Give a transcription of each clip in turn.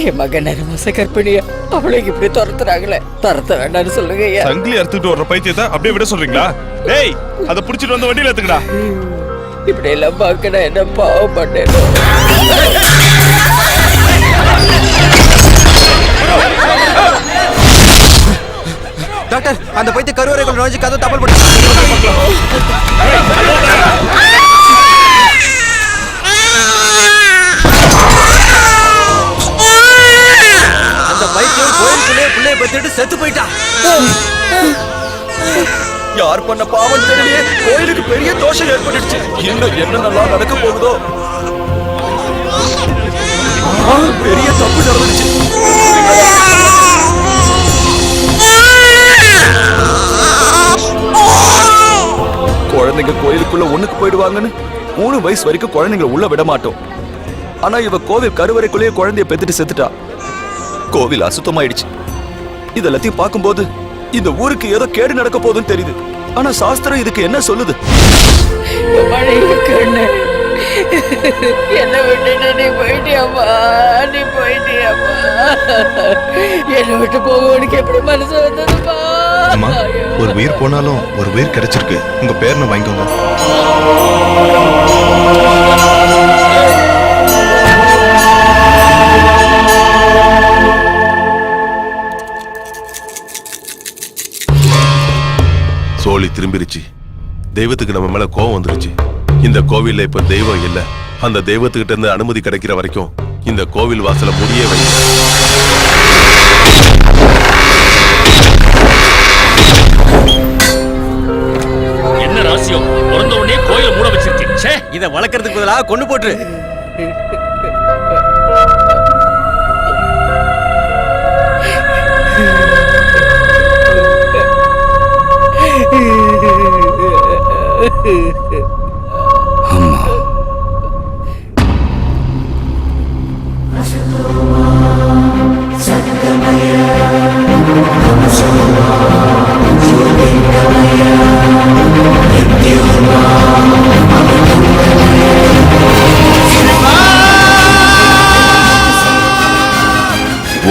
என் மகன் நரமாச கற்பிணியா அவளுக்கு இப்படி துரத்துறாங்களே, துரத்த வேண்டாம்னு சொல்லுங்க ஐயா. சங்கிலி அறுத்துட்டு வர்ற பைத்தியத்தை அப்படியே விட சொல்றீங்களா? டேய், அதை புடிச்சிட்டு வந்த வண்டியில ஏத்துக்கடா. இப்படி எல்லாம் பார்க்கணும், என்ன பாவம் பண்ணேன். டாக்டர், அந்த பைத்திய கருவறைக்குள் நுழைஞ்சு கதவு தப்பல் பண்ணி அந்த பைத்தியம் கோயிலுக்குள்ளே பிள்ளைய பத்திட்டு செத்து போயிட்டான். யார் பண்ண பாவம் தெரியலையே, கோயிலுக்கு பெரிய தோஷம் ஏற்பட்டுடுச்சு. இன்னும் என்ன நல்லா நடக்க போகுதோ, பெரிய தப்பு நடந்துச்சு. குழந்தைங்க கோயிலுக்குள்ள ஒண்ணுக்கு போயிடுவாங்கன்னு 3 வயசு வரைக்கும் குழந்தைங்களை உள்ள விட மாட்டோம். ஆனா இவ கோவில் கருவறைக்குள்ளேயே குழந்தைய பெத்துட்டு செத்துட்டா. கோவில் அசுத்தமாயிடுச்சு. இதெல்லாத்தையும் பார்க்கும்போது இந்த ஊருக்கு ஏதோ கேடு நடக்க போகுதுன்னு தெரியுது. ஆனா சாஸ்திரம் இதுக்கு என்ன சொல்லுது? என்ன விட்டு நீ போயிட்டியாமா, நீ போயிட்டியாமா, என்ன விட்டு போக உனக்கு எப்படி மனசு வந்ததுமா? ஒரு உயிர் போனாலும் ஒரு உயிர் கிடைச்சிருக்கு. உங்க பேர்னு வாங்கிக்கோங்க. சோழி திரும்பிருச்சு. தெய்வத்துக்கு நம்ம மேல கோவம் வந்துருச்சு. இந்த கோவில்ல இப்ப தெய்வம் இல்ல. அந்த தெய்வத்துக்கிட்ட இருந்து அனுமதி கிடைக்கிற வரைக்கும் இந்த கோவில் வாசல முடியே வை. என்ன ராசியம், பிறந்த உடனே கோயில மூட வச்சிருக்கீங்க. இதை வளர்க்கறதுக்கு பதிலாக கொண்டு போட்டு. அம்மா,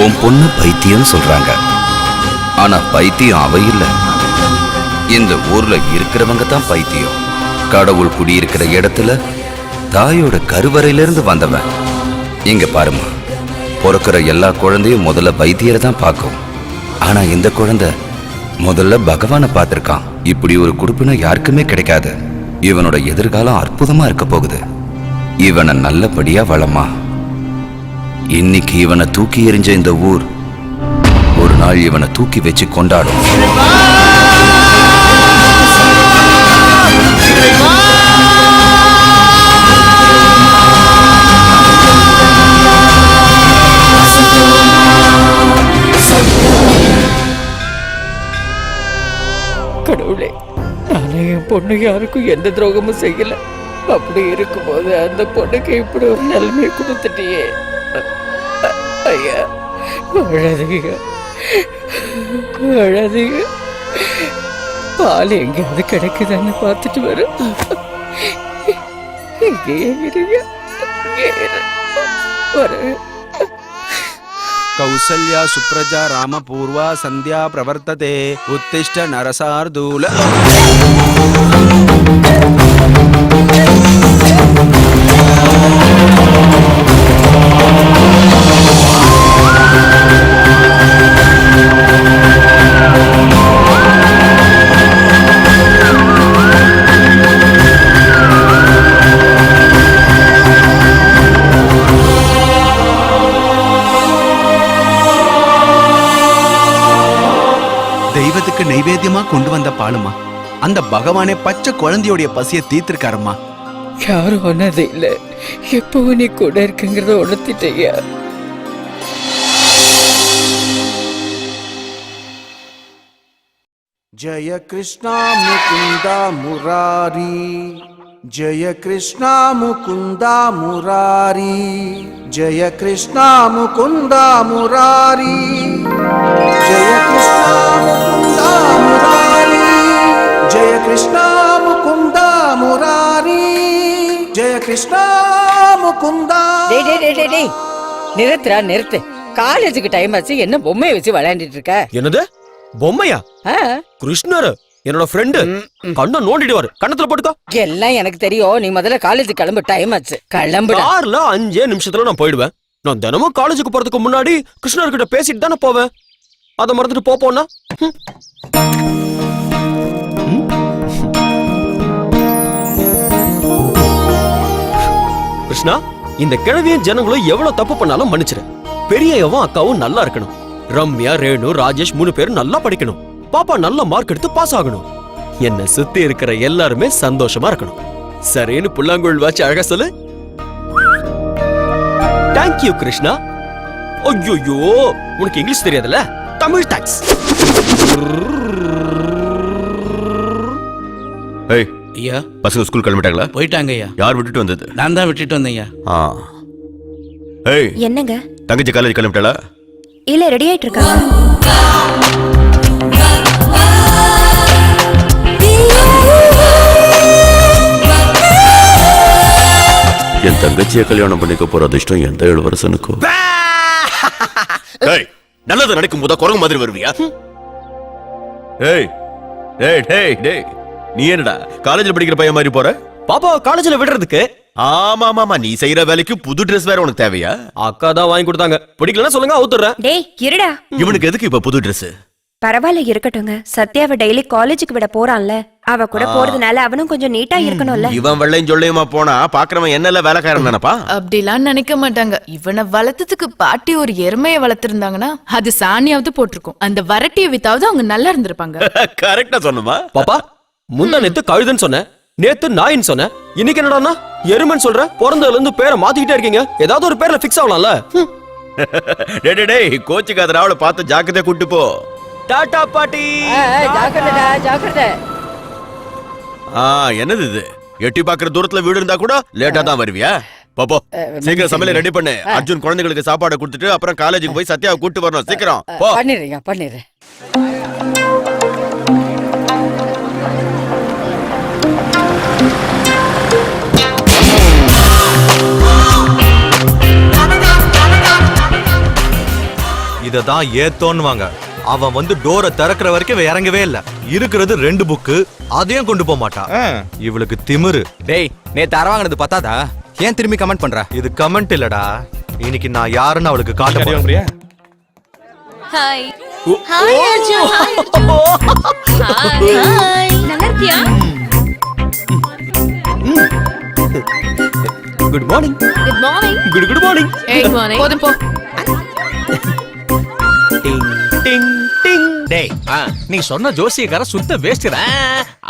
உன் பொண்ணு பைத்தியம் சொல்றாங்க. ஆனா பைத்தியம் அவ இல்ல. இந்த ஊர்ல இருக்கிறவங்க தான் பைத்தியம். கடவுள் குடியிருக்கிற இடத்துல தாயோட கருவறையிலிருந்து வந்தவன். இங்க பாருமா, பிறக்கிற எல்லா குழந்தையும் முதல்ல வைத்தியரை தான் பார்க்கும். ஆனா இந்த குழந்தை முதல்ல பகவானை பார்த்திருக்கான். இப்படி ஒரு குடுப்பினை யாருக்குமே கிடைக்காது. இவனோட எதிர்காலம் அற்புதமா இருக்க போகுது. இவனை நல்லபடியா வளமா. இன்னைக்கு இவனை தூக்கி எறிஞ்ச இந்த ஊர் ஒரு நாள் இவனை தூக்கி வச்சு கொண்டாடும். கடவுளே, நானே என் பொண்ணு யாருக்கும் எந்த துரோகமும் செய்யல. அப்படி இருக்கும்போது அந்த பொண்ணுக்கு இப்படி ஒரு நிலைமையை கொடுத்துட்டியே. ஐயா, அழாதீங்க, அழாதீங்க. பால் எங்கேயாவது கிடைக்குதான்னு பார்த்துட்டு வரும். கௌசல்யா சுப்ரஜா ராமபூர்வா சந்தியா பிரவர்த்ததே உத்திஷ்ட நரசார்தூல. தெய்வத்துக்கு நைவேத்தியமா கொண்டு வந்த பாலுமா. அந்த பகவானே பச்சை குழந்தையோடைய பசிய தீர்த்திருக்காருமா. யாரும் ஒன்னது இல்ல, எப்பவும் நீ கூட இருக்குங்கிறத உணர்த்திட்டயா. ஜய கிருஷ்ணா முகுந்தா முராரி, ஜய கிருஷ்ணா முகுந்தா முராரி, ஜய கிருஷ்ணா முகுந்தா முராரி, ஜய கிருஷ்ணா முகுந்தா முராரி, ஜய கிருஷ்ணா முகுந்தா முராரி, ஜய கிருஷ்ணா முகுந்தா. நிறுத்துறா, நிறுத்து. காலேஜுக்கு டைம் ஆச்சு, என்ன பொம்மையை வச்சு விளையாண்டுட்டு இருக்க? என்னது பொம்மையா? ஆ, கிருஷ்ணர் என்னோட ஃப்ரெண்டு. கண்ணை நோண்டிடுவாரு. கண்ணத்துல போட்டுக்கோ. எல்லாம் எனக்கு தெரியும். நீ முதல்ல காலேஜுக்கு கிளம்பு, டைம் ஆச்சு. கிளம்புடா. கார்ல 5 நிமிஷத்துல நான் போயிடுவேன். நான் தினமும் காலேஜுக்கு போறதுக்கு முன்னாடி கிருஷ்ணர் கிட்ட பேசிட்டு தானே போவேன். அதை மறந்துட்டு போனா கிருஷ்ணா, இந்த கிழவியும் ஜனங்களும் எவ்வளவு தப்பு பண்ணாலும் மன்னிச்சிரு. பெரியவன் அக்காவும் நல்லா இருக்கணும். ரம்யா, ரேணு, ராஜேஷ் 3 பேரும் நல்லா படிக்கணும். பாப்பா நல்ல மார்க் எடுத்து பாஸ் ஆகணும். என்ன சுத்தி இருக்கிற எல்லாருமே சந்தோஷமா இருக்கணும். சரின்னு புல்லாங்குழல் வாச்சு அழகா சொல்லு. தேங்க்யூ கிருஷ்ணா. ஐயோ, உனக்கு இங்கிலீஷ் தெரியாதுல்ல? தமிழ் தேங்க்ஸ். ஏய், ஐயா பசங்க ஸ்கூல் கிளம்பிட்டாங்களா? போயிட்டாங்க ஐயா. யார் விட்டுட்டு வந்தது? நான் தான் விட்டுட்டு வந்தேன் ஐயா. ஏய், என்னங்க? தங்கச்சி காலேஜ் கிளம்பிட்டாளா? இல்ல, ரெடி ஆயிட்டு இருக்காங்க. என் தங்கச்சியை கல்யாணம் பண்ணிக்க போற அதிர்ஷ்டம் எந்த இளவரசனுக்கும். நல்லது நடக்கும் போதா குரங்கு மாதிரி வருவியா? ஏய் டேய் டேய் டேய், நீ என்னடா காலேஜ்ல படிக்கிற பையன் மாதிரி போற? பாப்பா காலேஜ்ல விடுறதுக்கு. ஆமா, நீ செய்யற வேலைக்கு புது Dress வேற உனக்கு தேவையா? அக்கா தான் வாங்கி கொடுத்தாங்க. பிடிக்கலன்னா சொல்லுங்க, அவுத்துறேன். டேய் இருடா. இவனுக்கு எதுக்கு இப்ப புது Dress? பரவாயில்ல, இருக்கட்டுங்க. சத்யாவை டெய்லி காலேஜுக்கு விட போறான்ல, அவ கூட போறதுனால அவனும் கொஞ்சம் நீட்டா இருக்கணும்ல. இவன் வெள்ளையும் சொல்லையுமா போனா பாக்குறவன் என்னல வேலைக்காரன் நினைப்பா? அப்படிலாம் நினைக்க மாட்டாங்க. இவனை வளர்த்ததுக்கு பாட்டி ஒரு எருமையை வளர்த்திருந்தாங்கன்னா அது சாணியாவது போட்டிருக்கும். அந்த வரட்டியை வித்தாவது அவங்க நல்லா இருந்திருப்பாங்க. கரெக்டா சொன்னமா? பாப்பா, முந்தா நேத்து கழுதுன்னு சொன்ன, நேத்து நாயின்னு சொன்ன, இன்னைக்கு என்னடான்னா எருமன்னு சொல்ற. பிறந்ததுல இருந்து பேரை மாத்திக்கிட்டே இருக்கீங்க. ஏதாவது ஒரு பேர்ல ஃபிக்ஸ் ஆகலாம்ல? டேய் கோச்சிக்காதடா, அவளை பார்த்து ஜாக்கிரதையா கூட்டு போ. டாடா பாட்டி. ஜாக்கிரதை ஜாக்கிரதை. என்னது இது? எட்டி பாக்குற தூரத்துல வீடு இருந்தா கூட லேட்டா தான் வருவியா? பாப்போ, சீக்கிரம் சமையல் ரெடி பண்ணு. அர்ஜுன் குழந்தைகளுக்கு சாப்பாடு கொடுத்துட்டு அப்புறம் காலேஜுக்கு போய் சத்யாவை கூட்டு வரணும். சீக்கிரம் போ. பண்ணிடுறேன். இததான் ஏத்தோன்னுவாங்க. அவன் வந்து டோரை திறக்கிற வரைக்கும் இறங்கவே இல்ல. இருக்கிறது 2 புக்கு, அதையும் கொண்டு போக மாட்டான். இவளுக்கு திமிரு. டேய், நேத்து அரவாங்கினது பத்தாதா? ஏன் திரும்பி கமெண்ட் பண்ற? இது கமெண்ட் இல்லடா, இன்னைக்கு நான் யாருன்னு அவளுக்கு காட்ட போறேன். Hi hi Arjun. ஹாய், நல்லா இருக்கியா? Good morning. Good morning. Good morning. ஏய் போதும் போ. டிங் டிங் டிங். டேய், நீ சொன்ன ஜோசியக்கார சுத்த வேஸ்ட்ரா.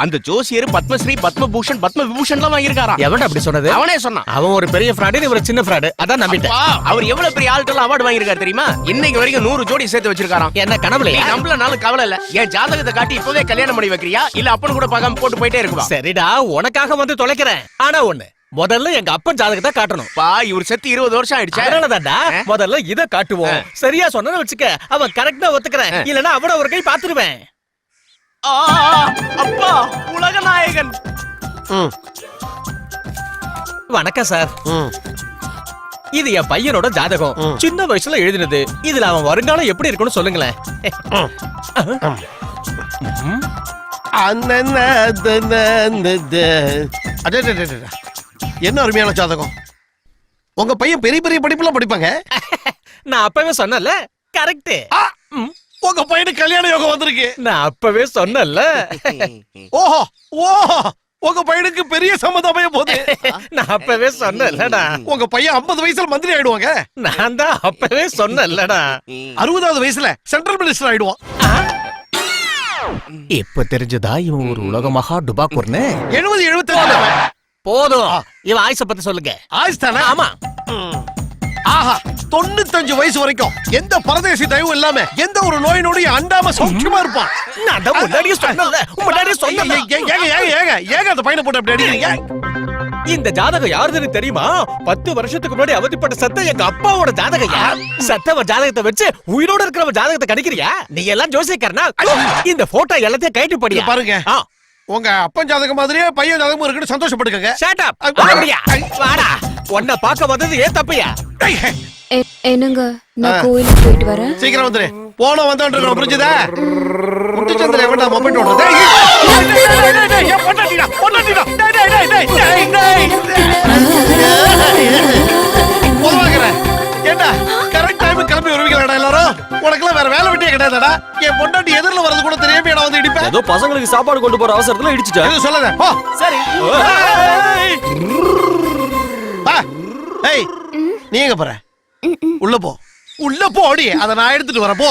அந்த ஜோசியர் பத்மஸ்ரீ, பத்மபூஷன், பத்ம விபூஷன்லாம் வாங்கியிருக்காராம். எவன்டா அப்படி சொன்னது? அவனே சொன்னான். அவன் ஒரு பெரிய ஃப்ராடு, இவர் சின்ன ஃப்ராடு. அதான் நம்பிட்டேன். அவர் எவ்வளவு பெரிய ஆள்கள் அவார்டு வாங்கியிருக்காரு தெரியுமா? இன்னைக்கு வரைக்கும் 100 ஜோடி சேர்த்து வச்சிருக்காராம். என்ன கனவுல? நீ நம்பலனாலும் கவலை இல்ல. என் ஜாதகத்தை காட்டி இப்பவே கல்யாணம் பண்ணி வைக்கிறியா, இல்ல அப்பன் கூட பார்க்காம போட்டு போயிட்டே இருக்குவா? சரிடா, உனக்காக வந்து தொலைக்கிறேன். ஆனா ஒண்ணு, முதல்ல எங்க அப்பன் ஜாதகத்தை காட்டணும். இவர் செத்து 20 வருஷம் ஆயிடுச்சு. அதனாலதான்டா முதல்ல இத காட்டுவோம். சரியா சொன்னதை வச்சுக்க, அவன் கரெக்டா ஒத்துக்கிறேன். இல்லனா அவன ஒரு கை பாத்துருவேன். அப்பா உலக நாயகன். வணக்கம் சார். இது என் பையனோட ஜாதகம். சின்ன வயசுல எழுதினது. இதுல அவன் வருங்காலம் எப்படி இருக்குன்னு சொல்லுங்களேன். என்ன அருமையான ஜாதகம். உங்க பையன் பெரிய பெரிய படிப்புலாம் படிப்பாங்க. நான் அப்பவே சொன்னல. கரெக்ட். உங்க பையனுக்கு கல்யாண யோகம் வந்திருக்கு. நான் அப்பவே சொன்னல. ஓஹோ ஓஹோ, உங்க பையனுக்கு பெரிய சம்மதம் அமைய போகுது. நான் அப்பவே சொன்னலடா. உங்க பையன் 50 வயசுல மந்திரி ஆயிடுவாங்க. நான் தான் அப்பவே சொன்னலடா. 60வது வயசுல சென்ட்ரல் மினிஸ்டர் ஆயிடுவான். இப்ப தெரிஞ்சதா இவன் ஒரு உலக மகா டுபாக்கூர்னு? 70 75 போதும். இவன் ஆயுச பத்தி சொல்லுங்க. ஆயுஷ் தானே? ஆமா. ஆஹா, 95 வயசு வரைக்கும் எந்த பரதேசி தயவும் இல்லாம எந்த ஒரு நோய் நொடியும் அண்டாம சௌக்கியமா இருப்பான். நான் தான் முன்னாடியே சொன்னல. ஏங்க அந்த பையனை போட்டு அப்படி அடிக்கிறீங்க? இந்த ஜாதகம் யாருதுன்னு தெரியுமா? 10 வருஷத்துக்கு முன்னாடி அவதிப்பட்ட சத்த எங்க அப்பாவோட ஜாதகம். சத்தவ ஜாதகத்தை வச்சு உயிரோட இருக்கிறவ ஜாதகத்தை கணிக்கிறியா? நீ எல்லாம் ஜோசியக்காரனா? இந்த போட்டோ எல்லாத்தையும் கைட்டு படியா பாருங்க. உங்க அப்பன் ஜாதகம் மாதிரியே பையன் ஜாதகமும் இருக்குன்னு சந்தோஷப்பட்டுக்கங்க. Shut up. வாடா. உன்னை பார்க்க வந்தது ஏன் தப்பையா? என்னங்க நான் கோயிலுக்கு போயிட்டு வரேன். சீக்கிரம் வந்துரு. போன வந்தோன்ற புரிஞ்சுதா? முத்துச்சந்திர எவன்டா மொபைல் ஓடுறது? ஏண்டா கரெக்ட் டைம் கிளம்பி வருவீங்களாடா எல்லாரும்? உனக்கெல்லாம் வேற வேலை வெட்டியே கிடையாதாடா? என் பொண்டாட்டி எதிரில வரது கூட தெரியாம நான் வந்து இடிப்பேன். ஏதோ பசங்களுக்கு சாப்பாடு கொண்டு போற அவசரத்துல இடிச்சிட்டேன். எதுவும் சொல்லாத. போ. சரி. ஏய் நீ எங்க போற? உள்ள போ. உள்ள போடி. அத நான் எடுத்துட்டு வரேன். போ.